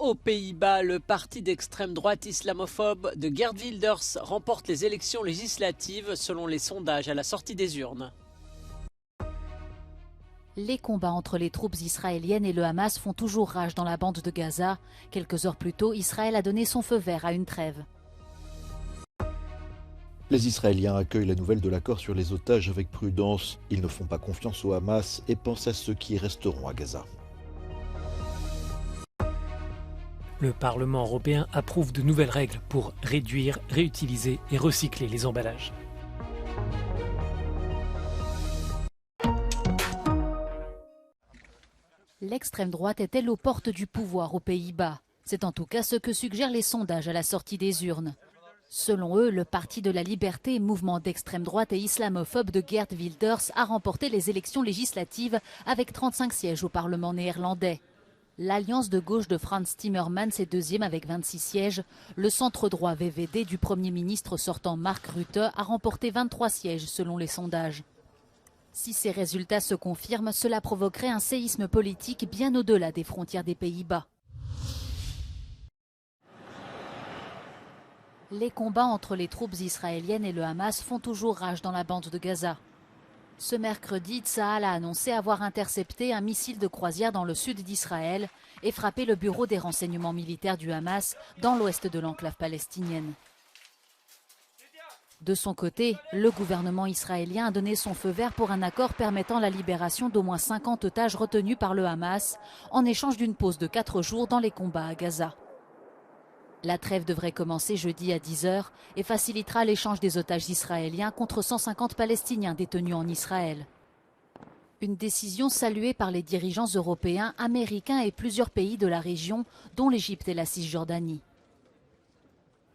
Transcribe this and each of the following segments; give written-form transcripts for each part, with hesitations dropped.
Aux Pays-Bas, le parti d'extrême droite islamophobe de Geert Wilders remporte les élections législatives selon les sondages à la sortie des urnes. Les combats entre les troupes israéliennes et le Hamas font toujours rage dans la bande de Gaza. Quelques heures plus tôt, Israël a donné son feu vert à une trêve. Les Israéliens accueillent la nouvelle de l'accord sur les otages avec prudence. Ils ne font pas confiance au Hamas et pensent à ceux qui resteront à Gaza. Le Parlement européen approuve de nouvelles règles pour réduire, réutiliser et recycler les emballages. L'extrême droite est-elle aux portes du pouvoir aux Pays-Bas? C'est en tout cas ce que suggèrent les sondages à la sortie des urnes. Selon eux, le Parti de la Liberté, mouvement d'extrême droite et islamophobe de Geert Wilders, a remporté les élections législatives avec 35 sièges au Parlement néerlandais. L'alliance de gauche de Frans Timmermans est deuxième avec 26 sièges. Le centre-droit VVD du Premier ministre sortant Mark Rutte a remporté 23 sièges selon les sondages. Si ces résultats se confirment, cela provoquerait un séisme politique bien au-delà des frontières des Pays-Bas. Les combats entre les troupes israéliennes et le Hamas font toujours rage dans la bande de Gaza. Ce mercredi, Tsahal a annoncé avoir intercepté un missile de croisière dans le sud d'Israël et frappé le bureau des renseignements militaires du Hamas dans l'ouest de l'enclave palestinienne. De son côté, le gouvernement israélien a donné son feu vert pour un accord permettant la libération d'au moins 50 otages retenus par le Hamas en échange d'une pause de 4 jours dans les combats à Gaza. La trêve devrait commencer jeudi à 10 h et facilitera l'échange des otages israéliens contre 150 Palestiniens détenus en Israël. Une décision saluée par les dirigeants européens, américains et plusieurs pays de la région, dont l'Égypte et la Cisjordanie.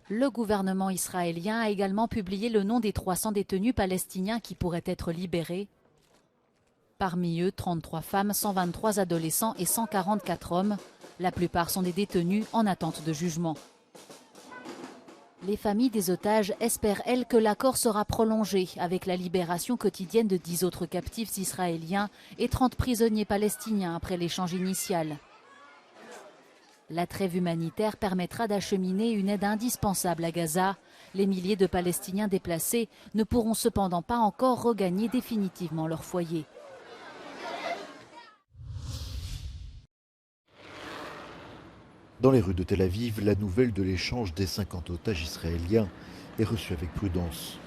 Le gouvernement israélien a également publié le nom des 300 détenus palestiniens qui pourraient être libérés. Parmi eux, 33 femmes, 123 adolescents et 144 hommes. La plupart sont des détenus en attente de jugement. Les familles des otages espèrent, elles, que l'accord sera prolongé avec la libération quotidienne de 10 autres captifs israéliens et 30 prisonniers palestiniens après l'échange initial. La trêve humanitaire permettra d'acheminer une aide indispensable à Gaza. Les milliers de Palestiniens déplacés ne pourront cependant pas encore regagner définitivement leur foyer. Dans les rues de Tel Aviv, la nouvelle de l'échange des 50 otages israéliens est reçue avec prudence.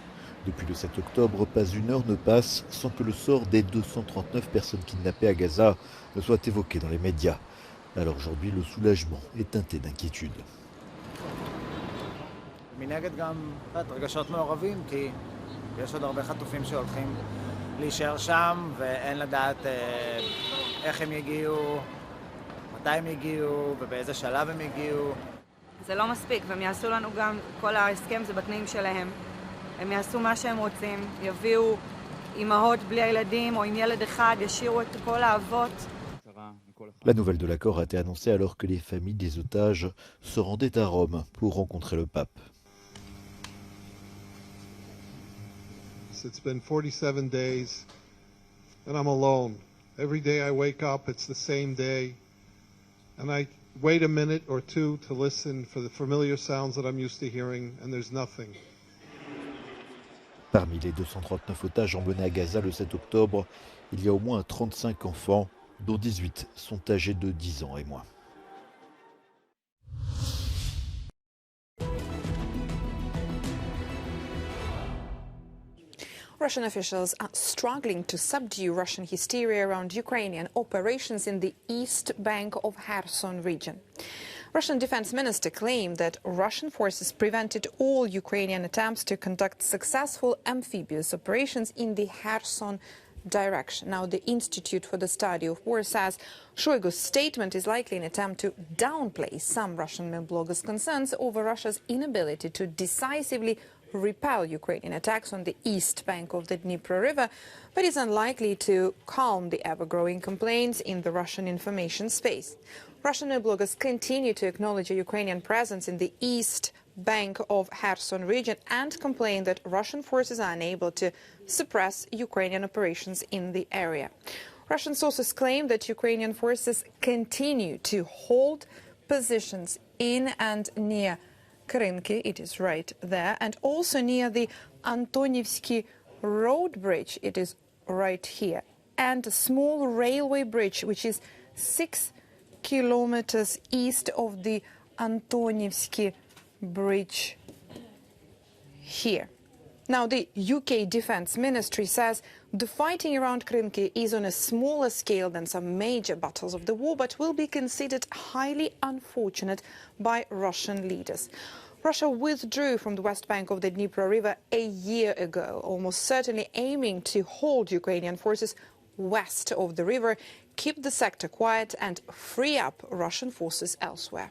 Depuis le 7 octobre, pas une heure ne passe sans que le sort des 239 personnes kidnappées à Gaza ne soit évoqué dans les médias. Alors aujourd'hui, le soulagement est teinté d'inquiétude. זה לא מספיק, והם יעשו לנו גם, כל ההסכם זה בתנאים שלהם. הם יעשו מה שהם רוצים, יביאו אימהות בלי הילדים או עם ילד אחד, ישירו את כל האבות. La nouvelle de l'accord a été annoncée alors que les familles des otages se rendaient à Rome pour rencontrer le pape. It's been 47 days and I'm alone. Every day I wake up, it's the same day. And I wait a minute or two to listen for the familiar sounds that I'm used to hearing, and there's nothing. Parmi les 239 otages emmenés à Gaza le 7 octobre, il y a au moins 35 enfants, dont 18 sont âgés de 10 ans et moins. Russian officials are struggling to subdue Russian hysteria around Ukrainian operations in the east bank of Kherson region. Russian defense minister claimed that Russian forces prevented all Ukrainian attempts to conduct successful amphibious operations in the Kherson direction. Now, the Institute for the Study of War says Shoigu's statement is likely an attempt to downplay some Russian bloggers' concerns over Russia's inability to decisively repel Ukrainian attacks on the east bank of the Dnipro River, but is unlikely to calm the ever-growing complaints in the Russian information space. Russian bloggers continue to acknowledge a Ukrainian presence in the east bank of Kherson region and complain that Russian forces are unable to suppress Ukrainian operations in the area. Russian sources claim that Ukrainian forces continue to hold positions in and near Krynki, it is right there, and also near the Antonivsky road bridge, it is right here, and a small railway bridge which is 6 kilometers east of the Antonivsky bridge here. Now, the UK Defence Ministry says the fighting around Krynki is on a smaller scale than some major battles of the war, but will be considered highly unfortunate by Russian leaders. Russia withdrew from the west bank of the Dnipro River a year ago, almost certainly aiming to hold Ukrainian forces west of the river, keep the sector quiet and free up Russian forces elsewhere.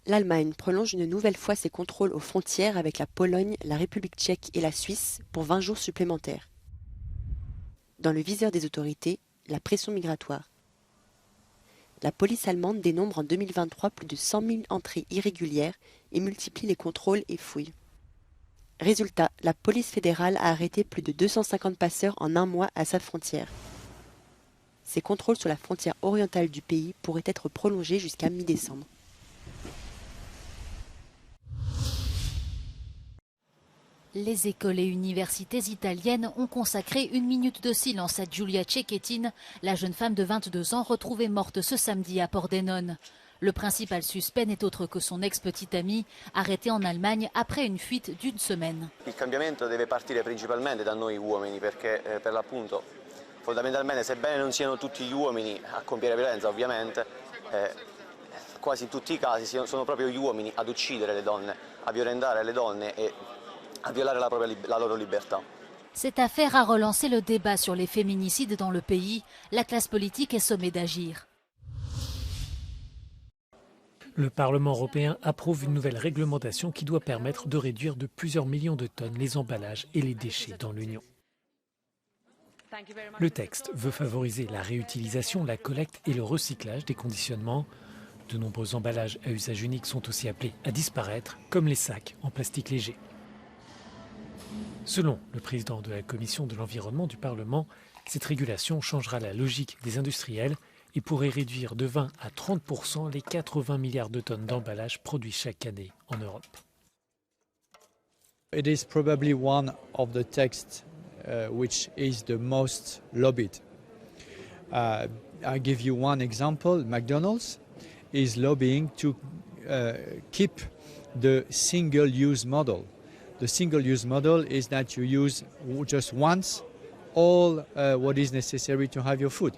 L'Allemagne prolonge une nouvelle fois ses contrôles aux frontières avec la Pologne, la République tchèque et la Suisse pour 20 jours supplémentaires. Dans le viseur des autorités, la pression migratoire. La police allemande dénombre en 2023 plus de 100 000 entrées irrégulières et multiplie les contrôles et fouilles. Résultat, la police fédérale a arrêté plus de 250 passeurs en un mois à sa frontière. Ces contrôles sur la frontière orientale du pays pourraient être prolongés jusqu'à mi-décembre. Les écoles et universités italiennes ont consacré une minute de silence à Giulia Cecchettin, la jeune femme de 22 ans retrouvée morte ce samedi à Pordenone. Le principal suspect n'est autre que son ex-petite amie, arrêtée en Allemagne après une fuite d'une semaine. Il cambiamento deve partire principalmente da noi uomini perché per l'appunto fondamentalmente sebbene non siano tutti gli uomini a compiere violenza ovviamente quasi in tutti i casi sono proprio gli uomini ad uccidere le donne, a violentare le donne e a violare la loro libertà. Cette affaire a relancé le débat sur les féminicides dans le pays. La classe politique est sommée d'agir. Le Parlement européen approuve une nouvelle réglementation qui doit permettre de réduire de plusieurs millions de tonnes les emballages et les déchets dans l'Union. Le texte veut favoriser la réutilisation, la collecte et le recyclage des conditionnements. De nombreux emballages à usage unique sont aussi appelés à disparaître, comme les sacs en plastique léger. Selon le président de la Commission de l'environnement du Parlement, cette régulation changera la logique des industriels et pourrait réduire de 20 à 30% les 80 milliards de tonnes d'emballages produits chaque année en Europe. It is probably one of the texts which is the most lobbied. I give you one example. McDonald's is lobbying to keep the single-use model. The single-use model is that you use just once all what is necessary to have your food.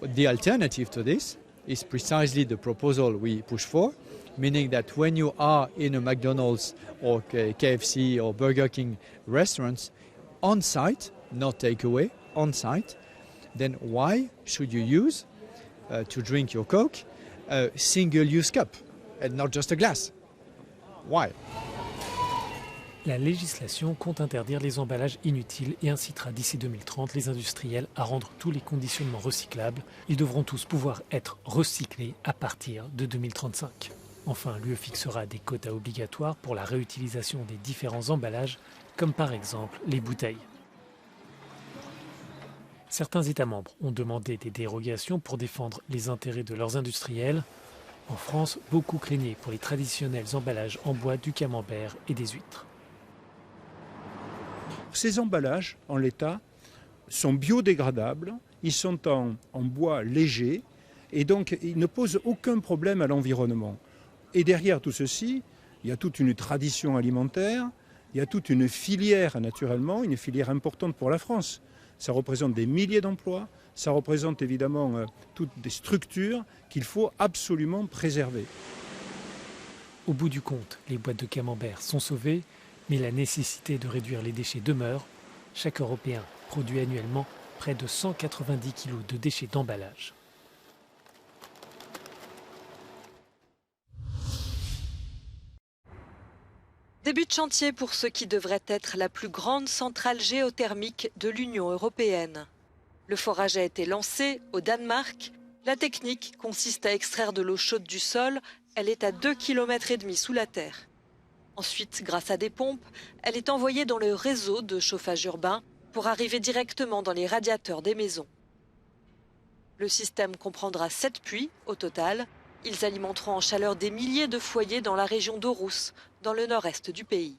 The alternative to this is precisely the proposal we push for, meaning that when you are in a McDonald's or KFC or Burger King restaurants, on site, not takeaway, on site, then why should you use to drink your Coke a single-use cup and not just a glass? Why? La législation compte interdire les emballages inutiles et incitera d'ici 2030 les industriels à rendre tous les conditionnements recyclables. Ils devront tous pouvoir être recyclés à partir de 2035. Enfin, l'UE fixera des quotas obligatoires pour la réutilisation des différents emballages, comme par exemple les bouteilles. Certains États membres ont demandé des dérogations pour défendre les intérêts de leurs industriels. En France, beaucoup craignaient pour les traditionnels emballages en bois du camembert et des huîtres. Ces emballages, en l'état, sont biodégradables, ils sont en bois léger et donc ils ne posent aucun problème à l'environnement. Et derrière tout ceci, il y a toute une tradition alimentaire, il y a toute une filière naturellement, une filière importante pour la France. Ça représente des milliers d'emplois, ça représente évidemment toutes des structures qu'il faut absolument préserver. Au bout du compte, les boîtes de camembert sont sauvées, mais la nécessité de réduire les déchets demeure. Chaque Européen produit annuellement près de 190 kg de déchets d'emballage. Début de chantier pour ce qui devrait être la plus grande centrale géothermique de l'Union européenne. Le forage a été lancé au Danemark. La technique consiste à extraire de l'eau chaude du sol. Elle est à 2,5 km sous la terre. Ensuite, grâce à des pompes, elle est envoyée dans le réseau de chauffage urbain pour arriver directement dans les radiateurs des maisons. Le système comprendra 7 puits au total. Ils alimenteront en chaleur des milliers de foyers dans la région d'Orus, dans le nord-est du pays.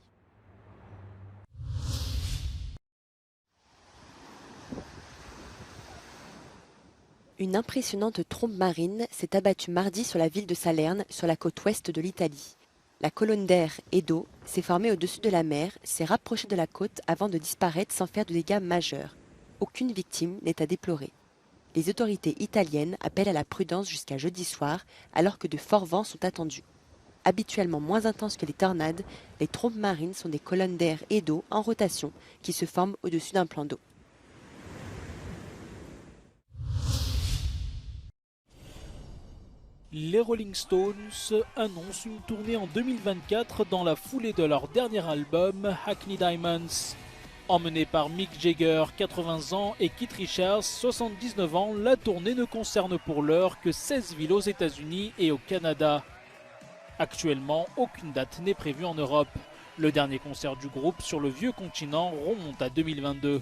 Une impressionnante trombe marine s'est abattue mardi sur la ville de Salerne, sur la côte ouest de l'Italie. La colonne d'air et d'eau s'est formée au-dessus de la mer, s'est rapprochée de la côte avant de disparaître sans faire de dégâts majeurs. Aucune victime n'est à déplorer. Les autorités italiennes appellent à la prudence jusqu'à jeudi soir, alors que de forts vents sont attendus. Habituellement moins intenses que les tornades, les trombes marines sont des colonnes d'air et d'eau en rotation qui se forment au-dessus d'un plan d'eau. Les Rolling Stones annoncent une tournée en 2024 dans la foulée de leur dernier album, Hackney Diamonds. Emmenés par Mick Jagger, 80 ans, et Keith Richards, 79 ans, la tournée ne concerne pour l'heure que 16 villes aux États-Unis et au Canada. Actuellement, aucune date n'est prévue en Europe. Le dernier concert du groupe sur le vieux continent remonte à 2022.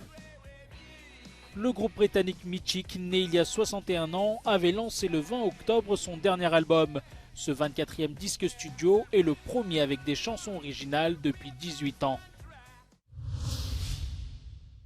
Le groupe britannique Mythic, né il y a 61 ans, avait lancé le 20 octobre son dernier album. Ce 24e disque studio est le premier avec des chansons originales depuis 18 ans.